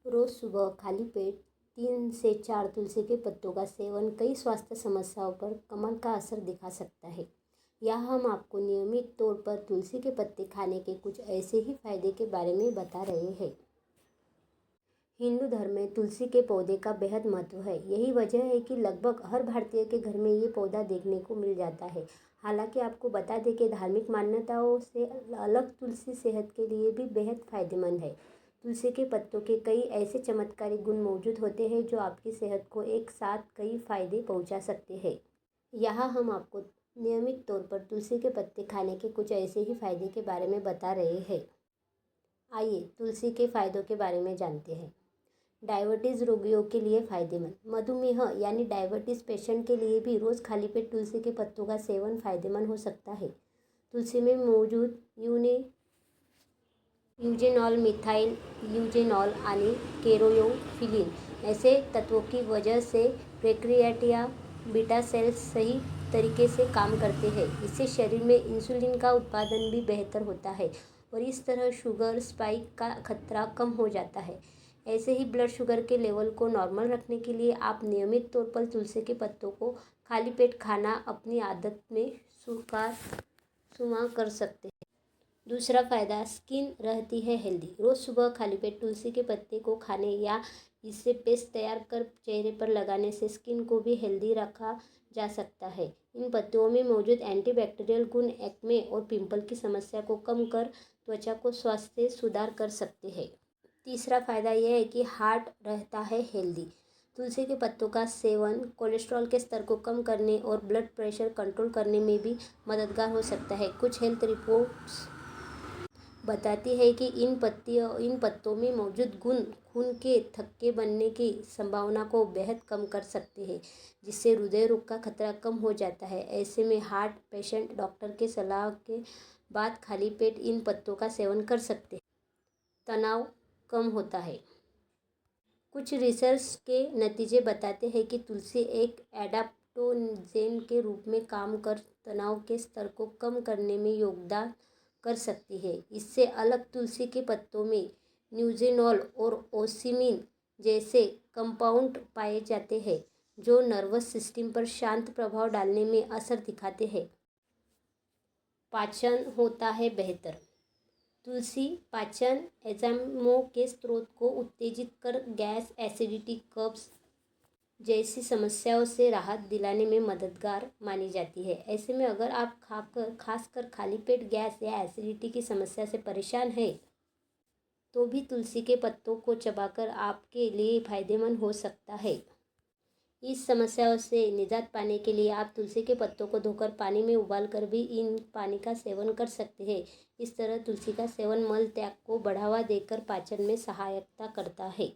रोज़ सुबह खाली पेट 3 से 4 तुलसी के पत्तों का सेवन कई स्वास्थ्य समस्याओं पर कमाल का असर दिखा सकता है। यहाँ हम आपको नियमित तौर पर तुलसी के पत्ते खाने के कुछ ऐसे ही फायदे के बारे में बता रहे हैं। हिंदू धर्म में तुलसी के पौधे का बेहद महत्व है। यही वजह है कि लगभग हर भारतीय के घर में ये पौधा देखने को मिल जाता है। हालांकि आपको बता दें कि धार्मिक मान्यताओं से अलग तुलसी सेहत के लिए भी बेहद फायदेमंद है। तुलसी के पत्तों के कई ऐसे चमत्कारी गुण मौजूद होते हैं जो आपकी सेहत को एक साथ कई फायदे पहुंचा सकते हैं। यहाँ हम आपको नियमित तौर पर तुलसी के पत्ते खाने के कुछ ऐसे ही फायदे के बारे में बता रहे हैं। आइए तुलसी के फायदों के बारे में जानते हैं। डायबिटीज़ रोगियों के लिए फ़ायदेमंद। मधुमेह यानी डायबिटीज़ पेशेंट के लिए भी रोज़ खाली पेट तुलसी के पत्तों का सेवन फ़ायदेमंद हो सकता है। तुलसी में मौजूद यूजेनॉल, मिथाइल यूजेनॉल आणि कैरोयोफिलिन ऐसे तत्वों की वजह से पैंक्रियाटिया बीटा सेल्स सही तरीके से काम करते हैं। इससे शरीर में इंसुलिन का उत्पादन भी बेहतर होता है और इस तरह शुगर स्पाइक का खतरा कम हो जाता है। ऐसे ही ब्लड शुगर के लेवल को नॉर्मल रखने के लिए आप नियमित तौर पर तुलसी के पत्तों को खाली पेट खाना अपनी आदत में शुमार कर सकते हैं। दूसरा फ़ायदा, स्किन रहती है हेल्दी। रोज़ सुबह खाली पेट तुलसी के पत्ते को खाने या इससे पेस्ट तैयार कर चेहरे पर लगाने से स्किन को भी हेल्दी रखा जा सकता है। इन पत्तों में मौजूद एंटीबैक्टीरियल गुण एक्ने और पिंपल की समस्या को कम कर त्वचा को स्वास्थ्य सुधार कर सकते हैं। तीसरा फ़ायदा यह है कि हार्ट रहता है हेल्दी। तुलसी के पत्तों का सेवन कोलेस्ट्रॉल के स्तर को कम करने और ब्लड प्रेशर कंट्रोल करने में भी मददगार हो सकता है। कुछ हेल्थ रिपोर्ट्स बताती है कि इन पत्तों में मौजूद गुण खून के थक्के बनने की संभावना को बेहद कम कर सकते हैं, जिससे हृदय रोग का खतरा कम हो जाता है। ऐसे में हार्ट पेशेंट डॉक्टर के सलाह के बाद खाली पेट इन पत्तों का सेवन कर सकते हैं। तनाव कम होता है। कुछ रिसर्च के नतीजे बताते हैं कि तुलसी एक एडाप्टोजेन के रूप में काम कर तनाव के स्तर को कम करने में योगदान कर सकती है। इससे अलग तुलसी के पत्तों में न्यूजेनॉल और ओसिमिन जैसे कंपाउंड पाए जाते हैं जो नर्वस सिस्टम पर शांत प्रभाव डालने में असर दिखाते हैं। पाचन होता है बेहतर। तुलसी पाचन एंजाइमों के स्रोत को उत्तेजित कर गैस, एसिडिटी, कब्ज जैसी समस्याओं से राहत दिलाने में मददगार मानी जाती है। ऐसे में अगर आप खासकर खाली पेट गैस या एसिडिटी की समस्या से परेशान हैं तो भी तुलसी के पत्तों को चबाकर आपके लिए फ़ायदेमंद हो सकता है। इस समस्याओं से निजात पाने के लिए आप तुलसी के पत्तों को धोकर पानी में उबालकर भी इन पानी का सेवन कर सकते हैं। इस तरह तुलसी का सेवन मल त्याग को बढ़ावा देकर पाचन में सहायता करता है।